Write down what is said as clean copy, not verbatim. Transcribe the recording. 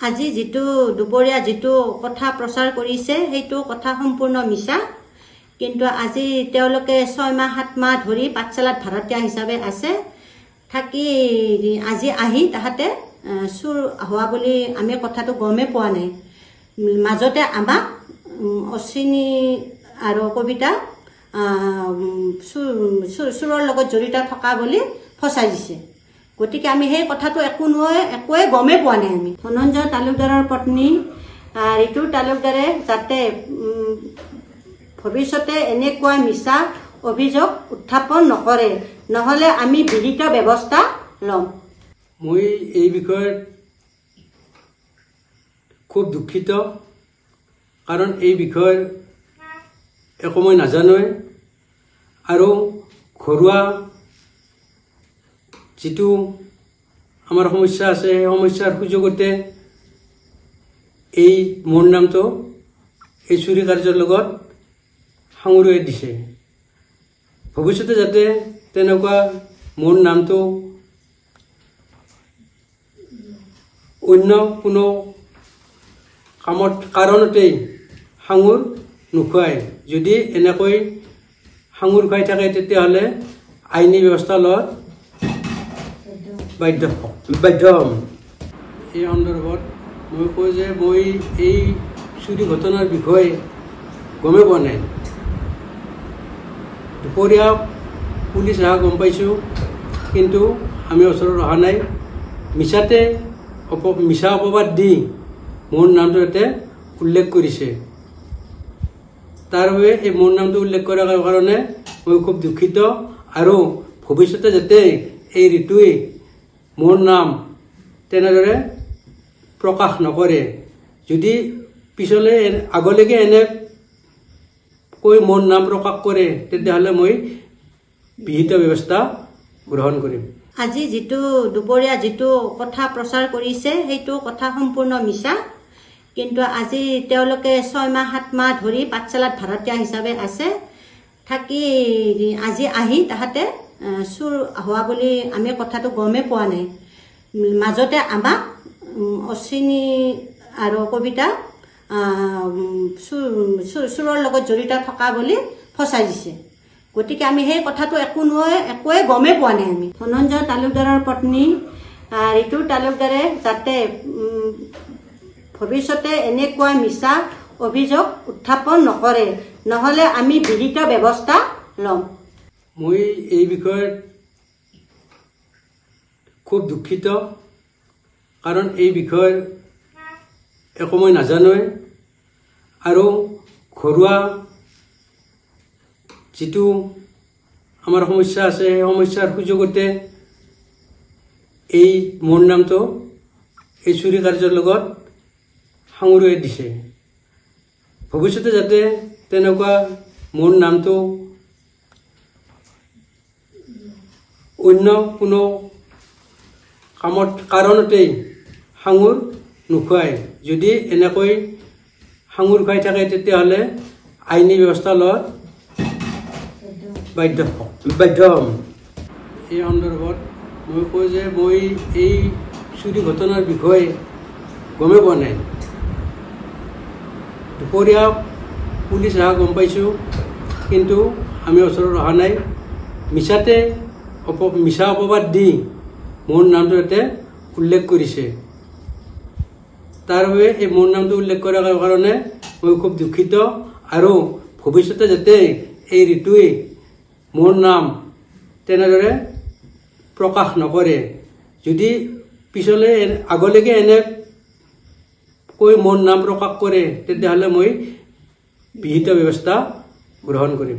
আজি যেটো দুপৰীয়া যেটো কথা প্ৰচাৰ কৰিছে সেইটো কথা সম্পূৰ্ণ মিছা। কিন্তু আজি তেওঁলোকে 6 মাহ 7 মাহ ধৰি পাঠশালাত ভাড়াতীয়া হিচাপে আছে থাকি আজি আহি তাহাতে চুৰ হোৱা বুলি আমি কথাটো গমে পোৱা নাই। মাজতে আমাক অশ্বিনী আৰু কবিতা চুৰৰ লগত জড়িত থকা বুলি ফচাই দিছে। গতিকে আমি সেই কথাটো একোৱে গমে পোৱা নাই। আমি ধনঞ্জয় তালুকদাৰৰ পত্নী ঋতু তালুকদাৰে যাতে ভৱিষ্যতে এনেকুৱা মিছা অভিযোগ উত্থাপন নকৰে, নহলে আমি বিহিত ব্যৱস্থা ল'ম। মই এই বিষয়ে খুব দুঃখিত, কাৰণ এই বিষয়ে একো মই নাজানোৱে আৰু ঘৰুৱা যিটো আমাৰ সমস্যা আছে সেই সমস্যাৰ সুযোগতে এই মোৰ নামটো এই চুৰি কাৰ্যৰ লগত সাঙুৰিয়াই দিছে। ভৱিষ্যতে যাতে তেনেকুৱা মোৰ নামটো অন্য কোনো কাৰণতেই সাঙুৰ নোখোৱায়। যদি এনেকৈ সাঙুৰ খুৱাই থাকে তেতিয়াহ'লে আইনী ব্যৱস্থা লোৱাত বাধ্য হ'ম। এই সন্দৰ্ভত মই কওঁ যে মই এই চুৰি ঘটনাৰ বিষয়ে গমেই পোৱা নাই। দুপৰীয়া পুলিচ অহা গম পাইছোঁ, কিন্তু আমি ওচৰত অহা নাই। মিছা অপবাদ দি মোৰ নামটো ইয়াতে উল্লেখ কৰিছে। তাৰ বাবে এই মোৰ নামটো উল্লেখ কৰাৰ কাৰণে মই খুব দুঃখিত আৰু ভৱিষ্যতে যাতে এই ঋতুৱে মোৰ নাম তেনেদৰে প্ৰকাশ নকৰে। যদি পিছলৈ আগলৈকে এনেকৈ মোৰ নাম প্ৰকাশ কৰে তেতিয়াহ'লে মই বিহিত ব্যৱস্থা গ্ৰহণ কৰিম। আজি যেটো দুপৰীয়া যেটো কথা প্ৰচাৰ কৰিছে সেইটো কথা সম্পূৰ্ণ মিছা। কিন্তু আজি তেওঁলোকে 6 মাহ 7 মাহ ধৰি পাঠশালাত ভাড়াতীয়া হিচাপে আছে থাকি আজি আহি তাহাতে চুৰ হোৱা বুলি আমি কথাটো গমে পোৱা নাই। মাজতে আমাক অশ্বিনী আৰু কবিতা চুৰৰ লগত জড়িত থকা বুলি ফচাই দিছে। গতিকে আমি সেই কথাটো একোৱে গমে পোৱা নাই। আমি ধনঞ্জয় তালুকদাৰৰ পত্নী ঋতু তালুকদাৰে যাতে ভৱিষ্যতে এনেকুৱা মিছা অভিযোগ উত্থাপন নকৰে, নহলে আমি বিহিত ব্যৱস্থা ল'ম। মই এই বিষয়ে খুব দুঃখিত, কাৰণ এই বিষয়ে একো মই নাজানোৱে আৰু ঘৰুৱা যিটো আমাৰ সমস্যা আছে সেই সমস্যাৰ সুযোগতে এই মোৰ নামটো এই চুৰি কাৰ্যৰ লগত সাঙুৰিয়াই দিছে। ভৱিষ্যতে যাতে তেনেকুৱা মোৰ নামটো অন্য কোনো কাৰণতেই সাঙুৰ নোখোৱায়। যদি এনেকৈ সাঙুৰ খুৱাই থাকে তেতিয়াহ'লে আইনী ব্যৱস্থা লোৱাত বাধ্য হ'ম। এই সন্দৰ্ভত মই কওঁ যে মই এই চুৰি ঘটনাৰ বিষয়ে গমেই পোৱা নাই। দুপৰীয়া পুলিচ অহা গম পাইছোঁ, কিন্তু আমি ওচৰত অহা নাই। মিছা অপবাদ দি মোৰ নামটো ইয়াতে উল্লেখ কৰিছে। তাৰ বাবে এই মোৰ নামটো উল্লেখ কৰাৰ কাৰণে মই খুব দুঃখিত আৰু ভৱিষ্যতে যাতে এই ঋতুৱে মোৰ নাম তেনেদৰে প্ৰকাশ নকৰে। যদি পিছলৈ আগলৈকে এনেকৈ মোৰ নাম প্ৰকাশ কৰে তেতিয়াহ'লে মই বিহিত ব্যৱস্থা গ্ৰহণ কৰিম।